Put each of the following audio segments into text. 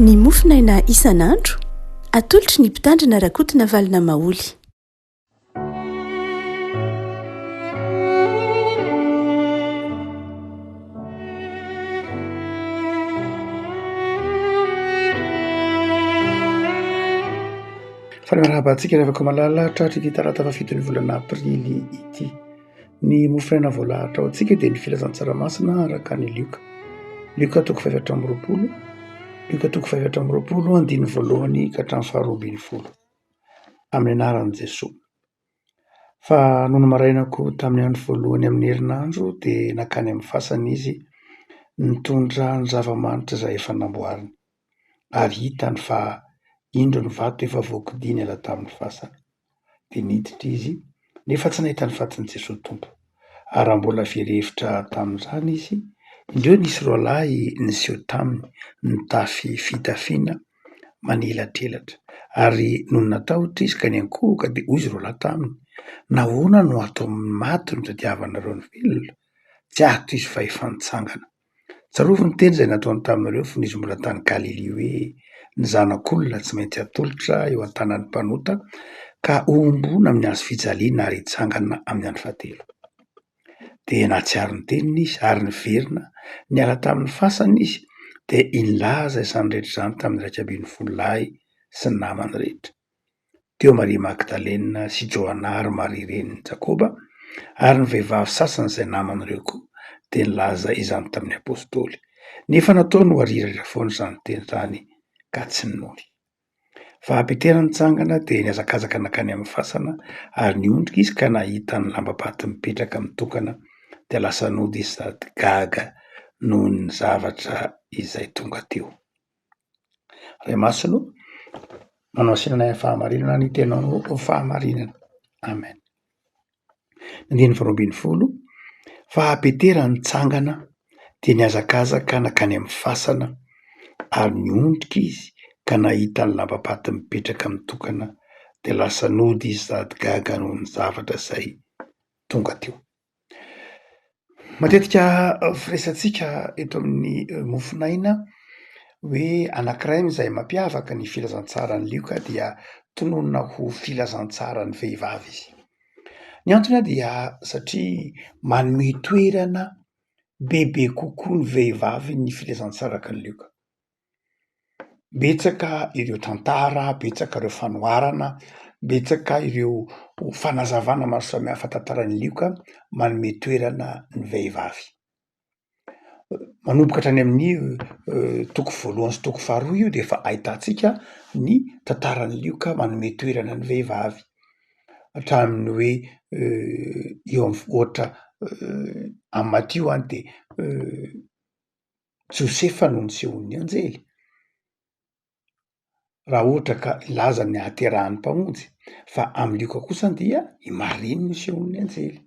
Ny mofinaina isan'andro atolotry ny mpitandrina rakotina valina maoly. Fanarahabantsika rehefa malala tratra ity talata fafitony volana aprily ity. Ny mofinaina voalahatra ao antsika dia ny filazan-tsaramasina araka ny lioka. Lioka toko 720, lioka toko 720 andiny voalohany ka hatramin'ny faharoa ambin'ny folo amin'ny anaran'i Jesosy. Fa noho marainako tamin'ny andro voalohany amin'ny herinandro dia nakany amin'ny fasana izy nitondra ny zava-manitra izay efa namboariny ary hitany fa indro ny vato efa voakidiny ela tamin'ny fasana. Dia niditra izy nefa tsy nahita ny fatin'i Jesosy tompo. Ary raha mbola very hevitra tamin'izany izy, indreo nisy roa lahy niseho taminy nitafy fitafiana manelatrelatra ary noho natahotra izy ka niankohoka dia hoy izy roa lahy taminy: nahoana no atao maty no tadiavanareo ny velona? Tsy ato izy fa efa nitsangana. Tsarovy ny teny izay nataony taminareo fony izy mbola tany Galilea hoe ny zanak'olona tsy maintsy atolotra eo an-tanan'ny mpanota ka ombona amin'ny hazo fijaliana ary hitsangana amin'ny andro fahatelo. Dia nahatsiaro ny teniny izy ary niverina niala tamin'ny fasana izy dia nilaza izany rehetra izany tamin'ny iraika ambin'ny folo lahy sy ny namany rehetra. Teo Maria Magdalena sy Joana ary Maria renin'i Jakoba ary ny vehivavy sasany izay namany ireo koa dia nilaza izany tamin'ny apôstôly. Nefa nataony ho arirarira foana izany teny izany ka tsy ninohy. Fa Petera nitsangana dia niazakazaka nakany amin'ny fasana ary niondrika izy ka nahita ny lamba-paty mipetraka mitokana dia lasa nody izy sady gaga noho ny zavatra izay tonga teo. Ray Masino, manao sinanay amin'ny fahamarinana ny tenao fahamarinana. Amen. Andiny faharoa ambin'ny folo. Fa Petera nitsangana dia niazakazaka nakany amin'ny fasana ary niondrika izy ka nahita ny lamba-paty mipetraka mitokana dia lasa nody izy sady gaga noho ny zavatra izay tonga teo. Matetika firesantsika eto amin'ny mofinaina hoe anankiray izay mampiavaka ny filazantsara ny lioka dia tononona ho filazantsara ny vehivavy izy. Ny antony dia satria manome toerana bebe kokoa ny vehivavy ny filazantsaraka ny lioka. Betsaka ireo tantara, betsaka ireo fanoharana, betsaka ireo fanazavana maro samihafa tantaran'ny lioka manome toerana ny vehivavy. Manomboka hatrany amin'ny toko voalohany sy toko faharoa io dia efa ahitantsika ny tantaran'ny lioka manome toerana ny vehivavy. Hatramin'ny hoe eo ohatra amin'ny Matio dia Josefa no nisehon'ny anjely. Raha ohatra ka laza ny haterahan'ny mpamonjy, fa amin'ny lioka kosa dia i Maria no nisehon'ny anjely.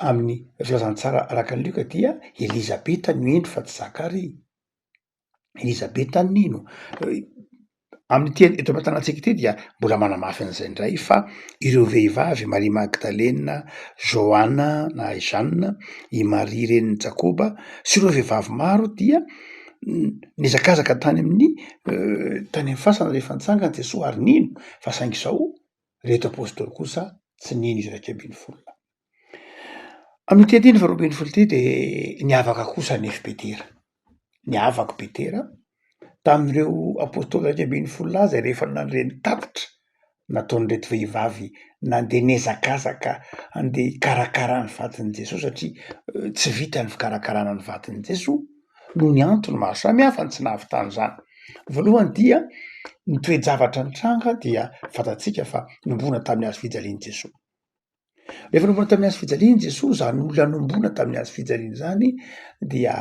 Amin'ny filazantsara araka ny lioka dia Elizabeta no endro fa tsy Zakaria. Elizabeta nino? Amin'ny teny eto am-tanàntsika ity dia mbola manamafy an'izay indray fa ireo vehivavy Maria Magdalena, Joana na Jeanne, i Maria renin'i Jakoba sy ireo vehivavy maro dia niazakazaka tany amin'ny fasana rehefa nitsangana Jesosy ary nino fa saingy izao reto apôstôly kosa tsy nino izy iraika ambin'ny folo. Amin'ny teny faharoa ambin'ny folo ity dia niavaka kosa nefy Petera. Niavaka Petera tamin'ireo apôstôly iraika ambin'ny folo lahy izay rehefa nanireny tatitra nataon'ireto vehivavy nandeha niazakazaka andeha hikarakara ny vatin'i Jesosy satria tsy vita ny fikarakarana ny vatin'i Jesosy noho ny antony maro samihafa ny tsy nahavitany izany. Voalohany dia ny toe-javatra nitranga dia fantatsika fa nombona tamin'ny hazo fijalian'i Jesosy. Rehefa nombona tamin'ny hazo fijalian'i Jesosy izany olona nombona tamin'ny hazo fijaliana izany dia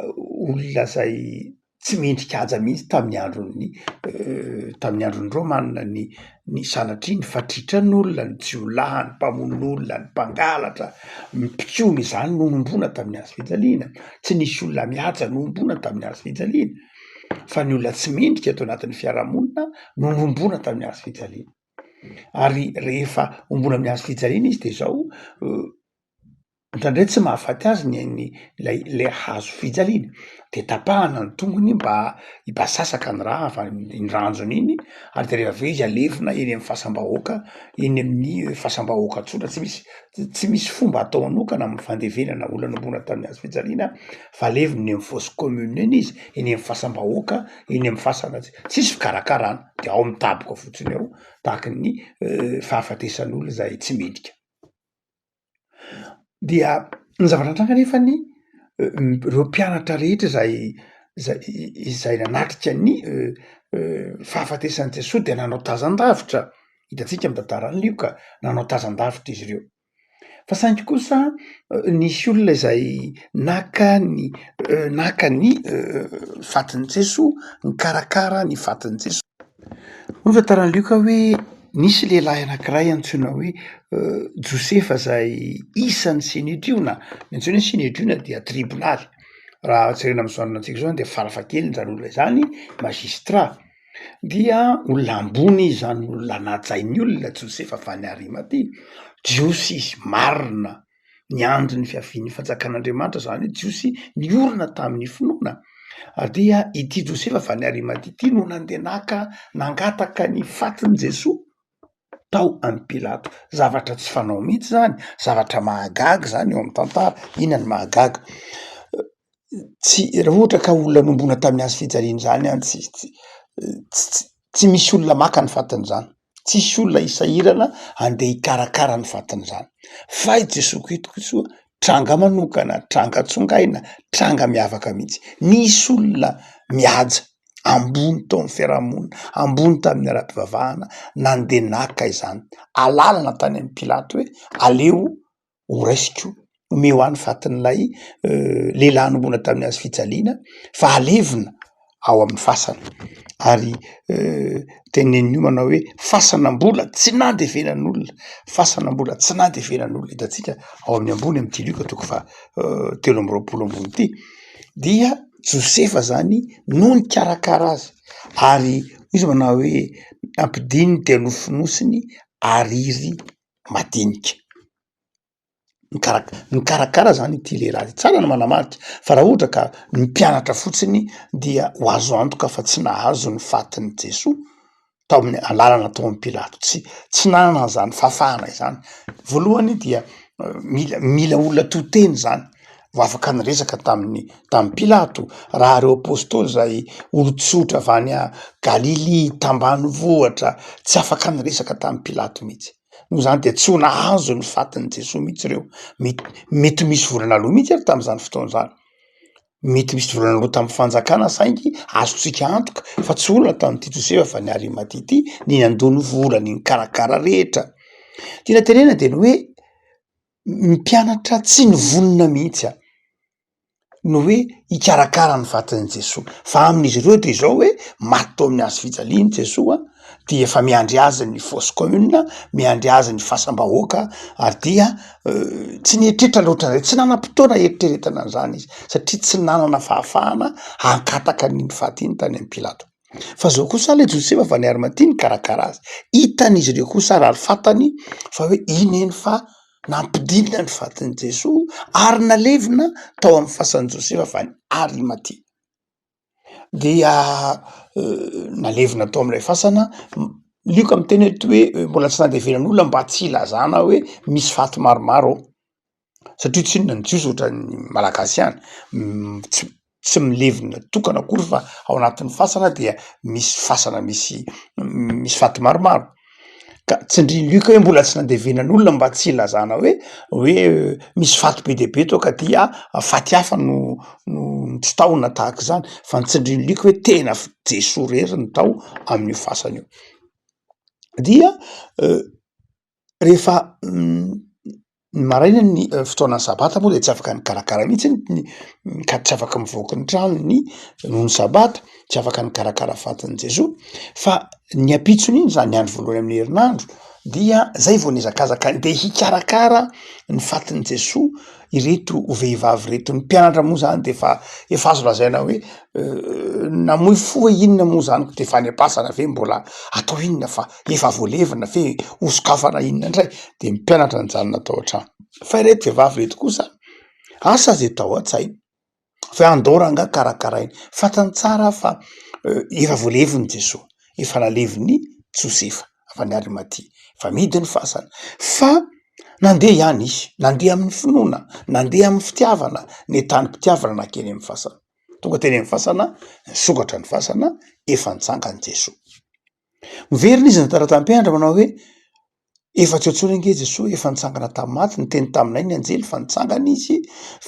olona izay tsy mendrika haja mihitsy tamin'ny andron'ny Rômanina ny sanatria ny fatritranin'olona, ny jiolahy, ny mpamonin'olona, ny mpangalatra, ny mpikomy izany no nombona tamin'ny hazo fijaliana. Tsy nisy olona mihaja no nombona tamin'ny hazo fijaliana, fa ny olona tsy mendrika ato anatin'ny fiarahamonina no nombona tamin'ny hazo fijaliana. Ary rehefa ombona amin'ny hazo fijaliana izy dia izao Ndraindray tsy mahafaty azy le hazo fijaliana de tapahana ny tongony mba ibasasaka ny raha fa ny ranjony iny ary de rehefa aveo izy alevina eny amin'ny fahasambahoaka eny amin'ny fahasambahoaka tsotra tsy misy fomba atao manokana amin'ny fandevenana olona nombona tamin'ny hazo fijaliana fa aleviny amin'ny fosse commune eny izy eny amin'ny fahasambahoaka eny amin'ny fasana tsisy fikarakarana de ao mitaboka fotsiny ao tahaky ny fahafatesan'olona zay tsy mendrika. Dia ny zavatra antranga nefany reo mpianatra rehetra izay nanatrika ny fahafatesan'i Jesosy de nanao tazan-davitra hitantsika amy tantaran'ny Lioka nanao tazan-davitra izy ireo fa saingy kosa nisy olona izay naka ny fatin'i Jesosy nikarakara ny fatin'i Jesosy. Hoy ny tantaran'ny Lioka hoe nisy lehilahy anankiray antsoina hoe Josefa zay isan'ny Sinedriona, ny antsoina hoe Sinedriona dia tribonaly raha jerena am'zao antsika zao de farafahakeliny zany olona zany magistrat dia olona ambony zany olona najain'ny olona Josefa avy any Arimatea jiosy izy marina niandry ny fiavian'ny fanjakan'Andriamanitra zany hoe jiosy niorina tamin'ny finoana dia ity Josefa avy any Arimatea ity no nandeha nangataka ny fatin'i Jesosy tao amin'ny Pilato. Zavatra tsy fanao mihitsy zany, zavatra mahagaga zany eo amin'ny tantara. Inona ny mahagaga? Raha ohatra ka olona nombona tamin'ny hazo fijaliana zany any tsy misy olona maka ny fatin'izany, tsisy olona isahirana andeha hikarakara ny fatin'izany. Fa i Jesosy Kristy tranga manokana, tranga tsongaina, tranga miavaka mihitsy. Nisy olona mihaja ambony tao amin'ny fiarahamonina, ambony tamin'ny ara-pivavahana, nandeha naka izany. Alalana tany amin'ny Pilato hoe aleo ho raisiko, omeo any fatin'ilay lehilahy nombona tamin'ny hazo fijaliana fa alevina ao amin'ny fasana. Ary tenenin'io manao hoe fasanam-bola tsy nandevenan'olona, fasanam-bola tsy nandevenan'olona. Hitantsika ao amin'ny ambony amin'ity Lioka toko fa 13 ambony ity dia Josefa zany no nikarakara azy ary izy manao hoe ampidiny de nofonosiny ariry madinika. Nikarakara zany ity lehilahy tsara ny manamarika fa raha ohatra ka ny mpianatra fotsiny dia ho azo antoka fa tsy nahazo ny fatin'i Jesosy tao amin'ny alalana tao amin'ny Pilato, tsy nanana an'izany fafana izany. Voalohany dia mila olona toteny zany vo afaka niresaka tamin'ny Pilato. Raha reo apôstôly zay olo-tsotra avy any Galily tambanivohitra tsy afaka niresaka tamin'ny Pilato mihitsy. Noho zany de tsy ho nahazo ny fatin'i Jesosy mihitsy reo. Mety misy volana aloha mihitsy ary tamin'izany fotoan'izany. Mety misy volana aloha tamin'ny fanjakana saingy azontsika antoka fa tsy olona tamin'ity Josefa avy any Arimatea ity ny nandony volany nikarakara rehetra. Tiana tenena de ny hoe mpianatra tsy nivonona mihitsy no hoe hikarakara ny fatin'i Jesosy fa amin'izy ireo de izao hoe maty tao amin'ny hazo fijaliana Jesosy dia efa miandry azy ny fosse commune, miandry azy ny fahasambahoaka ary dia tsy nietrehitra loatra zay, tsy nanam-potoana eritreretana an'izany izy satria tsy nanana fahafahana hankataka ny fahatiny tany amin'ny Pilato. Fa zao kosa le Josefa avy any Arimatea nikarakara azy. Hitan'izy ireo kosa raha fantany fa hoe ineny fa nampidinina ny fatin'i Jesosy ary nalevina tao amin'ny fasan'i Josefa avy any Arimatea. Dia nalevina tao amin'ilay fasana. Lioka miteny eto hoe mbola tsy nandevenan'olona mba tsy ilazana hoe misy faty maromaro ao satria tsy inona ny Jiosy ohatran'ny malagasy ihany tsy milevina tokana akory fa ao anatin'ny fasana dia misy fasana misy faty maromaro. Ka tsindrian'ny Lioka hoe mbola tsy nandevenan'olona mba tsy ilazana hoe misy faty be deabe to ka dia faty hafa no tsy taona tahaka izany fa nitsindrian'ny Lioka hoe tena Jesosy rery ny tao amin'io fasana io. Dia rehefa maraina ny fotoanan'ny sabata moa de tsy afaka nikarakara mihitsy ka tsy afaka mivoaka ny tranony noho ny sabata, tsy afaka nikarakara fatin'i Jesosy fa ny ampitsony iny zany ny andro voalohany amin'ny herinandro dia zay vao niazakazaka de hikarakara ny fatin'i Jesosy ireto vehivavy reto. Ny mpianatra moa zany de efa azo lazaina hoe namoy fo hoe inona moa zany de fa any-pasana ve mbola atao inona fa efa voalevina fe ho sokafana inona indray de mpianatra ny zany natao hatrany. fa reto vehivavy reto kosa asa zay tao an-tsainy fa andoranga karakarainy fatany tsara fa efa voaleviny Jesosy efa naleviny Josefa afa ny Arimatia fa midy ny fasana fa nandeha ihany izy nandeha amin'ny finoana nandeha amin'ny fitiavana ny tany mpitiavana nakeny amin'ny fasana tonga teny amin'ny fasana sokatra ny fasana efa nitsangany Jesosy miverina izy natara-tam-pianatra manao hoe efa tsotsony ange Jesosy efa nitsangana tamin'ny maty ny teny taminay ny anjely fa nitsangana izy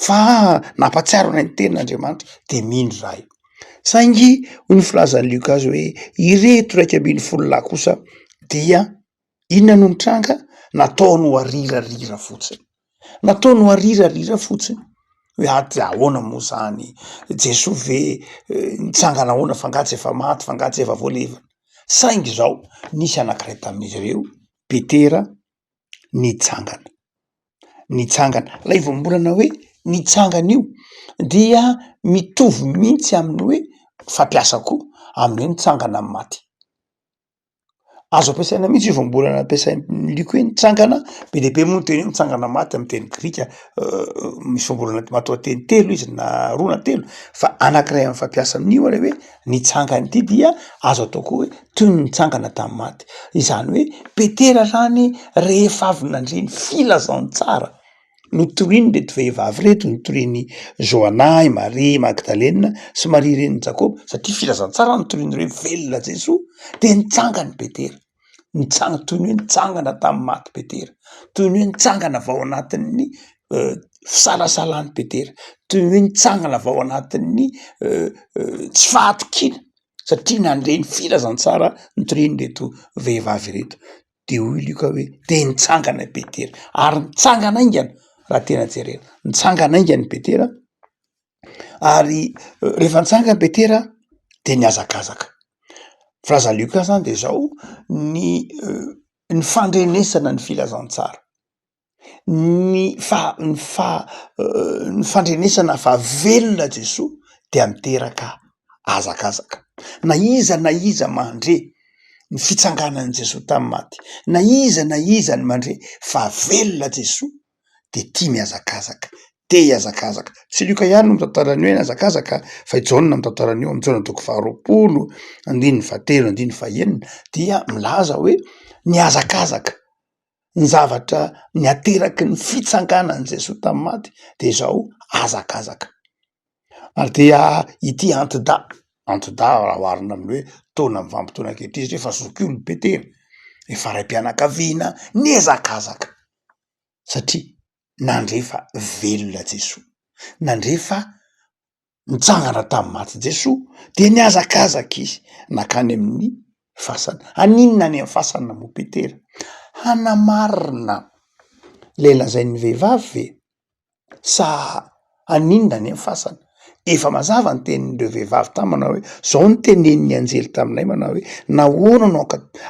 fa nampatsiaro anay ny tenin'Andriamanitra de mindry raha io saingy hoy ny filazan'ny Luka azy hoe ireto 140 lahy kosa dia inona no nitranga nataony ho arirarira fotsiny nataony ho arirarira fotsiny hoe aty ahoana moa zany Jesosy ve nitsangana ahoana fangatsy efa maty fangatsy efa voalevina saingy zao nisy anankiray tamin'izy ireo Petera nitsangana lay voambolana hoe nitsangana io dia mitovy mihitsy amin'ny hoe fampiasako amin'ny hoe nitsangana amin'ny maty azo ampiasaina mihitsy io voambolana ampiasain'ny Luka hoe nitsangana be deaibe moa teny hoe nitsangana maty amin'ny teny grika misy voambolana matoa teny telo izy na roa na telo fa anankiray amin'ny fampiasa amin'io ary hoe nitsangana ity dia azo atao koa hoe toy ny nitsangana tamin'ny maty izany hoe Petera zany rehefa avy nandreny filazantsara notoriny reto vehivavy reto notoriny Joana i Maria Magdalena sy Maria reniny Jakoba satria filazantsara notoriny reo velona Jesosy de nitsangany Petera nitsangana toy ny hoe nitsangana tamin'ny maty Petera toy ny hoe nitsangana vao anatin'ny fisalasalany Petera toy ny hoe nitsangana vao anatin'ny tsy fahatokina satria nandreny filazantsara notoriny reto vehivavy reto de hoy Luka hoe de nitsangana Petera ary nitsangana aingana raha tena jerena nitsangana aingany Petera ary rehefa nitsangana Petera de niazakazaka filazan'ny Luka zany de zao ny fandrenesana ny filazantsara ny fandrenesana fa velona Jesosy dia miteraka azakazaka na iza mandre ny fitsanganan'i Jesosy tamin'ny maty na iza ny mandre fa velona Jesosy de tia miazakazaka te hiazakazaka tsy Luka ihany no mitantarany hoe niazakazaka fa i Jaona mitantarany io amin'ny Jaona 2:20 7 9 dia milaza hoe niazakazaka ny zavatra niateraky ny fitsanganan'i Jesosy tamin'ny maty de zao azakazaka ary dia ity antida raha oharina amin'ny hoe taona amin'ny vanim-potoana ankehitriny rehefa zokiolo Petera efa raim-pianakaviana niazakazaka satria nandrefa velona Jesosy nandrefa nitsangana tamin'ny maty Jesosy de niazakazaka izy nakany amin'ny fasana aninona any amin'ny fasana mo Petera hanamarina lay lazain'ny vehivavy ve sa aninona any amin'ny fasana efa mazava ny tenin'ireo vehivavy tamy manao hoe zao ny tenenin'ny anjely taminay manao hoe nahoana anao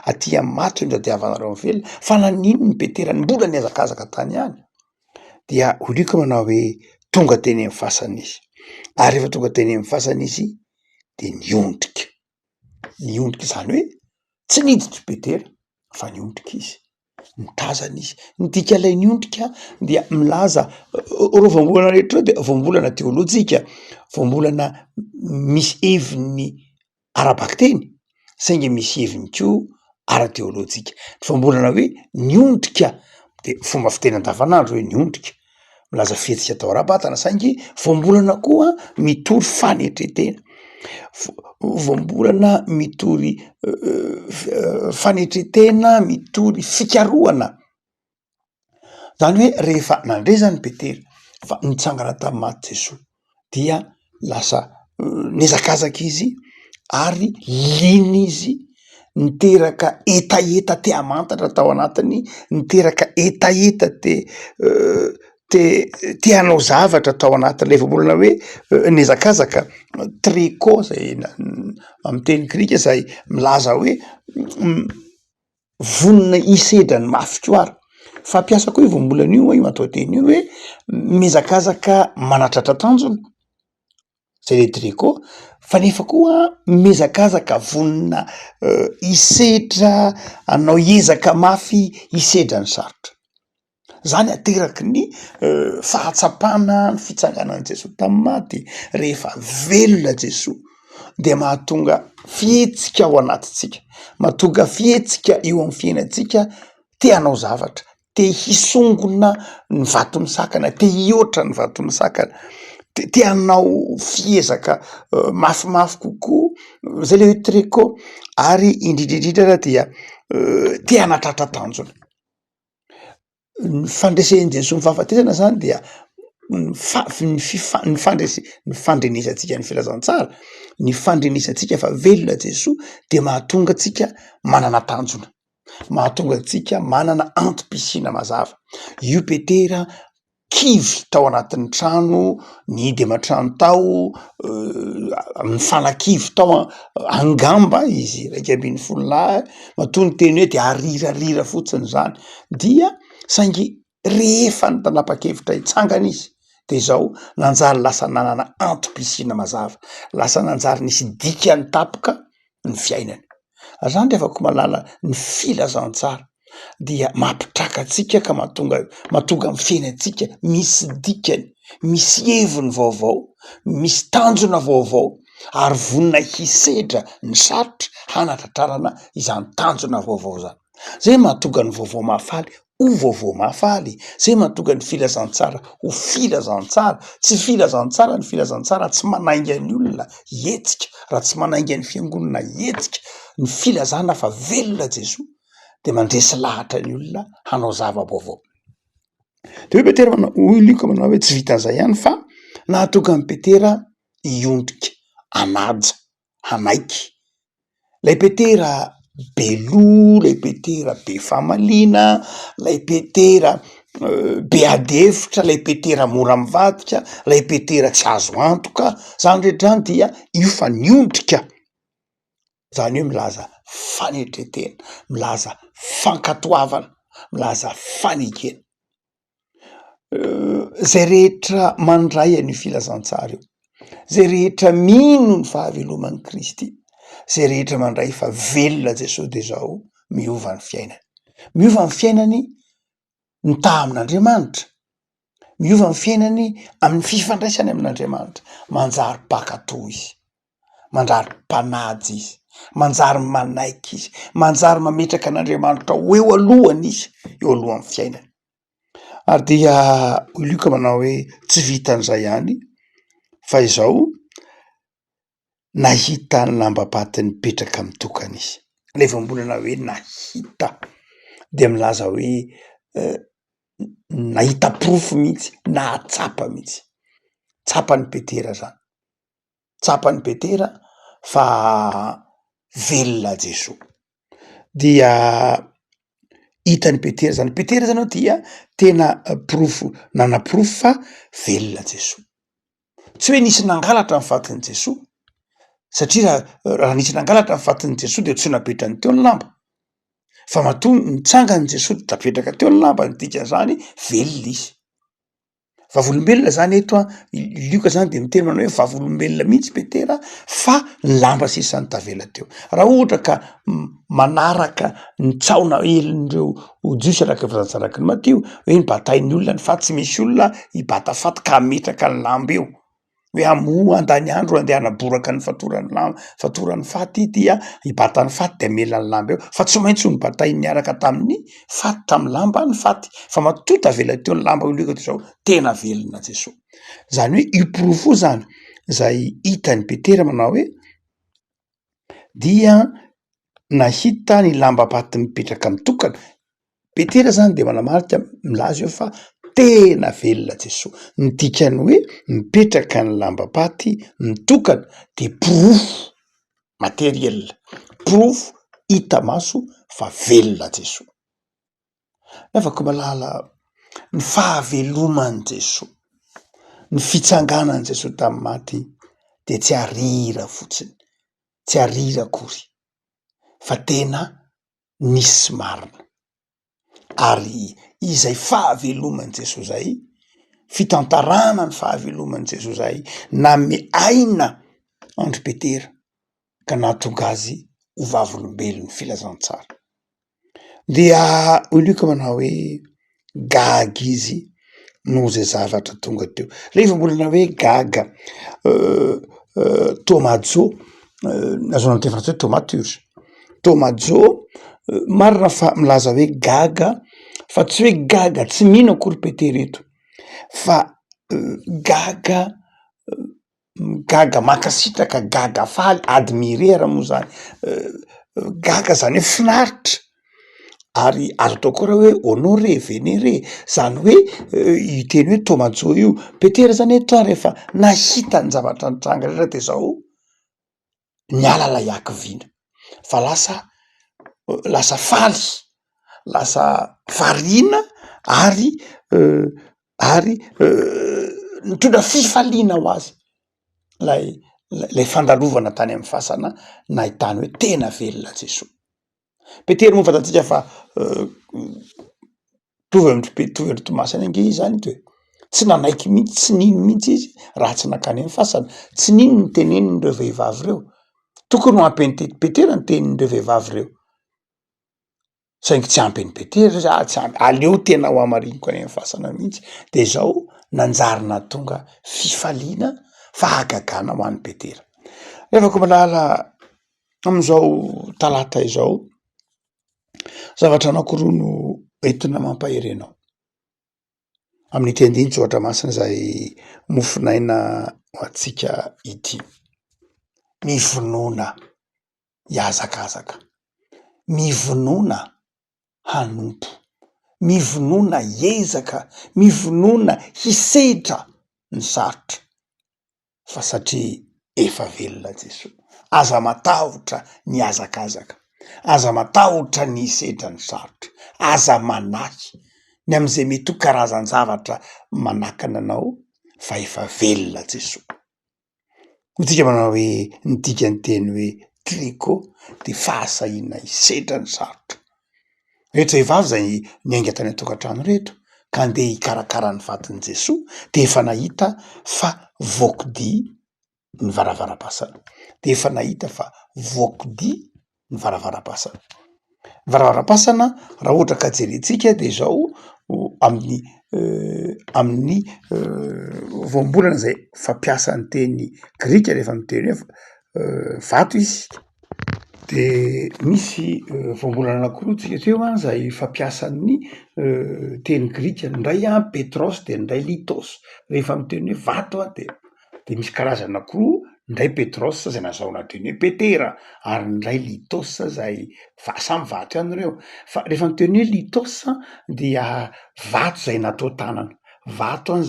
aty amin'ny maty hoe nitadiavanareo amin'ny velona fa nanino ny Petera ny mbola niazakazaka tany ihany dia ho Luka manao hoe tonga teny amin'ny fasana izy ary rehefa tonga teny amin'ny fasana izy de niondrika zany hoe tsy niditry Petera fa niondrika izy nitazana izy nidika lay niondrika dia milaza reo voambolana rehetra reo de voambolana teolojika voambolana misy heviny ara-bakteny saingy misy heviny koa ara-teolojika voambolana hoe niondrika de fomba fiteny andavanandro hoe niondrika milaza fihetsika tao ara-batana saingy voambolana koa mitory fanetretena voambolana mitory fanetretena mitory fikarohana zany hoe rehefa nandrezany Petera fa nitsangana tamin'ny maty Jesosy dia lasa niazakazaka izy ary lina izy niteraka etaeta te amantatra tao anatiny niteraka etaeta te hanao zavatra tao anatin'ilay voambolana hoe niazakazaka tricot zay amin'ny teny grika zay milaza hoe vonona isedrany mafikoara fampiasa koa io voambolana io matoa teny io hoe miazakazaka manatratra tanjona zay le tricot fa nefa koa miazakazaka vonona isedra anao ezaka mafy isedra ny sarotra zany ateraky ny fahatsapana ny fitsanganan' Jesosy tamin'ny maty. Rehefa velona Jesosy de mahatonga fihetsika ao anatitsika, mahatonga fihetsika eo amin'ny fiainantsika, te hanao zavatra, te hisongona ny vato misakana, te hioatra ny vato misakana, te hanao fiezaka mafimafy kokoa zay le hoe tricot, ary indrindrindrindra dia te hanatratra tanjona. Ny fandresen'i Jesosy ny fahafatesana zany dia ny fandrenesantsika ny filazantsara, ny fandrenesantsika fa velona Jesosy de mahatonga atsika manana tanjona, mahatonga atsika manana antom-pisiana mazava. Io Petera kivy tao anatin'ny trano, nidy aman-trano tao, mifanakivy tao angamba izy 120 lahy, matoa ny teny hoe de arirarira fotsiny zany, dia saingy rehefa ny tanapa-kevitra hitsangana izy de zao nanjary lasa nanana antom-pisiana mazava, lasa nanjary nisy dikany tapoka ny fiainany. Zany de afaka malala ny filazantsara dia mampitraka atsika ka mahatonga amin'ny fiainantsika misy dikany, misy heviny vaovao, misy tanjona vaovao, ary vonina hisedra ny sarotra hanatratrarana izany tanjona vaovao zany. Zay mahatonga ny vaovao mahafaly ho vaovao mahafaly, zay mahatonga ny filazantsara ho filazantsara. Tsy filazantsara ny filazantsara tsy manainga ny olona hetsika, raha tsy manainga ny fiangonana hetsika. Ny filazana fa velona Jesosy de mandresy lahatra ny olona hanao zava-baovao. De hoe Petera hoy Lioka manao hoe tsy vitan'izay ihany fa nahatonga ny Petera hiondrika, hanaja, hanaiky. Lay Petera be lo, lay Petera be fahamaliana, lay Petera be adefitra, lay Petera mora mivadika, lay Petera tsy azo antoka, zany rehetra any dia io fa niondrika. Zany hoe milaza fanetretena, milaza fankatoavana, milaza fanekena. Zay rehetra mandray an'io filazantsara io, zay rehetra mino ny fahaveloman'i Kristy, zay rehetra mandray fa velona Jesosy de zao miova ny fiainany. Miova ny fiainany ny taha amin'Andriamanitra, miova ny fiainany amin'ny fifandraisany amin'Andriamanitra, manjary mpakatò izy, manjary mpanajy izy, manjary manaiky izy, manjary mametraka an'Andriamanitra eo alohany izy, eo alohan'ny fiainany. Ary dia Lioka manao hoe tsy vitan'izay ihany fa izao nahita ny lambam-paty nipetraka mitokana izy. Le voambolana hoe nahita de milaza hoe nahita porofo mihitsy, nahatsapa mihitsy. Tsapany Petera zany, tsapany Petera fa velona Jesosy. Dia hitany Petera zany, Petera zany dia tena porofo, nana porofo fa velona Jesosy. Tsy hoe nisy nangalatra ny fatin'i Jesosy, satria raha nisy nangalatra ny fatin'i Jesosy de tsy napetrany teo ny lamba, fa matoa nitsangany Jesosy de tapetraka teo ny lamba, ny dikan'izany velona izy. Vavolombelona zany eto Lioka zany de miteny manao hoe vavolombelona mihitsy Petera fa ny lamba sisa ny tavela teo. Raha ohatra ka manaraka ny tsaona helin'ireo jiosy araka filazantsaraky ny Matio hoe nibatain'ny olona fa tsy misy olona hibata faty ka hametraka ny lamba eo, hoe amo andany andro andeha hanaboraka ny fatoran'ny faty dia hibata ny faty de hamela ny lamba eo, fa tsy maintsy ho nibatainy niaraka tamin'ny faty, tamin'ny lamba ny faty, fa matoa tavela teo ny lamba io Lioka zao tena velona Jesosy. Zany hoe io porofo zany zay hitan'ny Petera manao hoe dia nahita ny lambam-paty mipetraka mitokana. Petera zany de manamarika milaza eo fa tena velona Jesosy. Ny dikany hoe mipetraka ny lambam-paty mitokana de porofo materiel, porofo hita maso fa velona Jesosy. Afaka malala ny fahaveloman'i Jesosy, ny fitsanganan'i Jesosy tamin'ny maty de tsy arira fotsiny, tsy arira akory, fa tena nisy marina. Ary izay fahaveloman'i Jesosy zay, fitantarana ny fahaveloman'i Jesosy zay name aina andry Petera ka nahatonga azy ho vavolombelon'ny filazantsara. Dia Lioka manao hoe gaga izy no zay zavatra tonga teo. Le ifa mbolana hoe gaga tomajo azonao teny frantsay tomature tomajo marina fa milaza hoe gaga fa tsy hoe gaga tsy mino akory peter eto fa gaga makasitraka gaga faly admirera moa zany gaga zany hoe finaritra ary azo atao koa raha hoe honore vénéré zany hoe iteny hoe tomajo io peter zany eto rehefa nahita ny zavatra nitranga rehetra de zao niala la iakiviana fa lasa faly lasa variana ary nitondra fifaliana ho azy lay fandalovana tany amin'ny fasana nahitany hoe tena velona Jesoa. Petery moa fantatsika fa tovy am'ry Tomasy ange izy zany to tsy nanaiky mihitsy tsy nino mihitsy izy raha tsy nakany amin'ny fasana tsy nino ny tenenin'ireo vehivavy reo tokony ho ampeny Petera ny tenin'ireo vehivavy reo saingy tsy ampeny Petera tsy ampy aleo tena ho amariniko any amin'ny fasana mihitsy de zao nanjary nahatonga fifaliana fahagagana ho an'ny Petera. Revako malala am'izao talata izao zavatra anankiroa no entina mampaherenao amin'ny tendinitsy ohatra masina zay mofinaina ho atsika ity mivonona hiazakazaka mivonona hanompo mivonona hiezaka mivonona hisehitra ny sarotra fa satria efa velona Jesoa aza matahotra ny azakazaka aza matahotra ny hisehitra ny sarotra aza manahy ny am'izay mety ho karazany zavatra manakana anao fa efa velona Jesoa. Hotsika manao hoe nidika ny teny hoe tricot de fahasahina hisehitra ny sarotra rehetra vehivavy zay niainga tany an-tokantrano rehetra ka andeha hikarakara ny vatiny Jesoa de efa nahita fa vokidia ny varavara-pasana de efa nahita fa vokidia ny varavara-pasana. Varavara-pasana raha ohatra ka jerentsika de zao amin'ny voambolana zay fampiasa ny teny grika rehefa miteny hoe vato izy de misy voambolana anankiroa tsika teo zay fampiasan'ny teny grika ndray petros de ndray litos rehefa miteny hoe vato de misy karazana anankiroa ndray petros zay nazahona teny hoe petera ary ndray litos zay samy vato ihany reo fa rehefa miteny hoe litos dia vato zay natao tanana vato any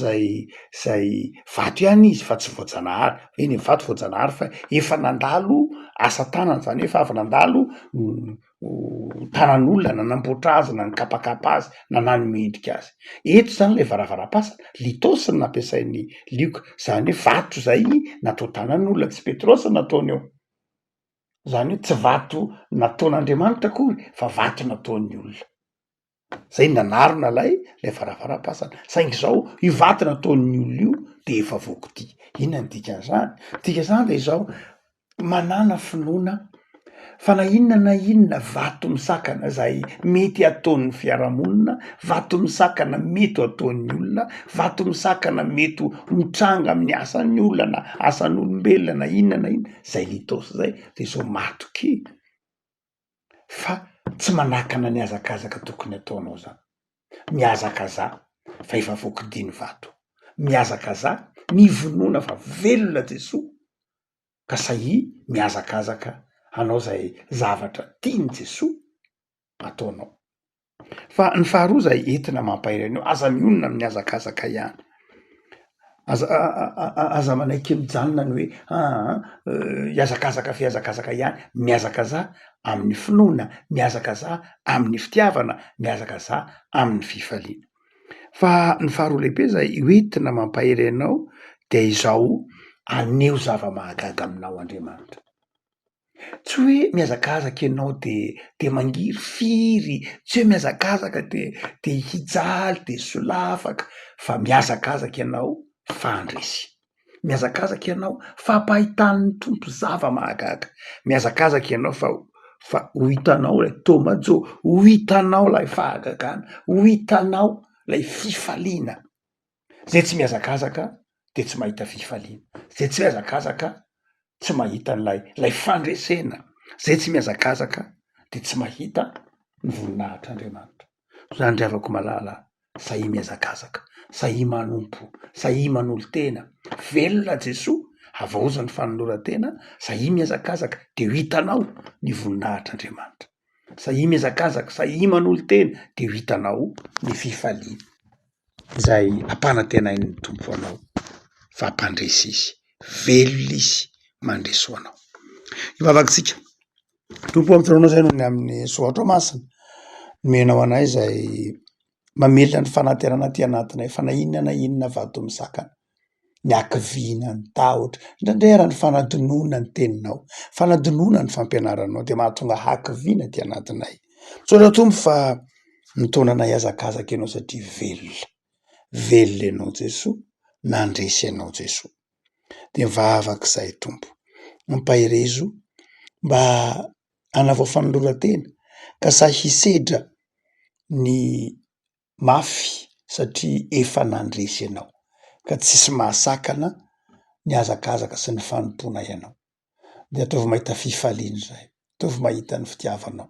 zay vato ihany izy fa tsy voajanahary eny vato voajanahary fa efa nandalo asa tanana zany efa avy nandalo tanan'olona nanamboatra azy na nikapakapa azy na nanome endrika azy eto zany le varavara-pasana litos ny nampiasain'ny lioka zany hoe vato zay natao tanan'olona tsy petros nataony eo zany hoe tsy vato nataon'Andriamanitra akory fa vato nataon'ny olona zay nanarona le varavara-pasana saingy zao io vato nataon'ny olona io de efa vokidia inona ny dikan'izany dikan'izany de zao manana finoana fa na inona vato misakana zay mety ataon'ny fiarahamonina vato misakana mety ho ataon'ny olona vato misakana mety mitranga amin'ny asan'ny olona na asan'olombelona na inona zay litos zay de zao matoky fa tsy manakana ny azakazaka tokony ataonao zany miazakaza fa efa vokidia ny vato miazakaza mivonoana fa velona Jesoa ka sahy miazakazaka hanao zay zavatra tiany Jesoa ataonao. Fa ny faharoa zay entina mampahery anao aza mionona amin'ny azakazaka ihany aza manaiky mijanona ny hoe iazakazaka fiazakazaka ihany miazakaza amin'ny finoana miazakaza amin'ny fitiavana miazakaza amin'ny fifaliana. Fa ny faharoa lehibe zay entina mampahery anao de izao aneo zava-mahagaga aminao Andriamanitra tsy hoe miazakazaka ianao de mangiry firy tsy hoe miazakazaka de hijaly de solafaka fa miazakazaka ianao fandresy miazakazaka ianao fampahitan'ny tompo zava-mahagaga miazakazaka ianao fa ho hitanao lay tomajo ho hitanao lay fahagagana ho hitanao lay fifaliana. Zay tsy miazakazaka de tsy mahita fifaliana. Zay tsy miazakazaka tsy mahita lay fandresena. Zay tsy miazakazaka de tsy mahita ny voninahitr'Andriamanitra. Zandriavako malala sahy miazakazaka, sahy manompo, sahy manolo tena. Velona Jesoa avaoza ny fanoloran-tena, sahy miazakazaka de ho hitanao ny voninahitr'Andriamanitra. Sahy miazakazaka, sahy manolo tena de ho hitanao ny fifaliana. Zay ampanantenain'ny tompo anao fa ampandresy izy, velona izy mandreso anao. Ivavakitsika tompo am'firanao zay nohony amin'ny soatra masina menao anay zay mamelona ny fanaterana ty anatinay fa na inona vato misakana, ny akivina, ny tahotra, ndrandrera ny fanadinona ny teninao, fanadinona ny fampianaranao de mahatonga hakiviana ty anatinay. Tsotra tompo fa mitonanay azakazaka ianao satria velona ianao Jesoa, nandresy ianao Jesoa. De mivavak'izay tompo, mampahirezo mba hanavao fanoloran-tena ka sahy hisedra ny mafy satria efa nandresy ianao ka tsisy mahasakana ny azakazaka sy ny fanompona ianao. De ataovy mahita fifaliana zay, ataovy mahita ny fitiavanao.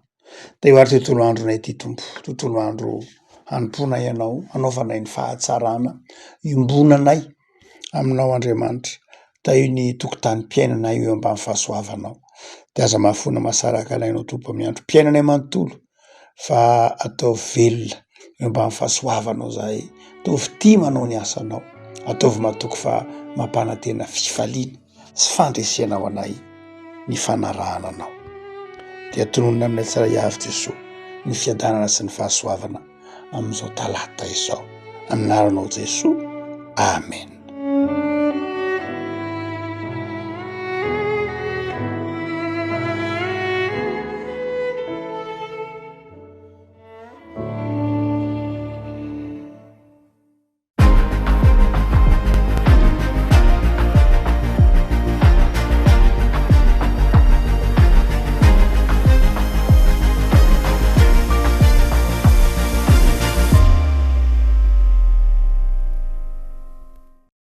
De io ary tontolo andronay ty tompo, tontolo andro hanompona ianao, hanaovanay ny fahatsarana, iombonanay aminao Andriamanitra, taio ny tokotany-piainanay eo ambany fahasoavanao. De aza mahafona mahasaraka alainao tompo amin'ny andro mpiainanay manontolo fa ataovy velona eo ambany fahasoavanao zahay, ataovy tia manao ny asanao, ataovy mahatoky fa mampanantena fifaliana sy fandresenao anay ny fanarahana anao. De atononona aminay tsara avy Jesoa ny fiadanana sy ny fahasoavana am'izao talata izao. Anaranao Jesoa, amen.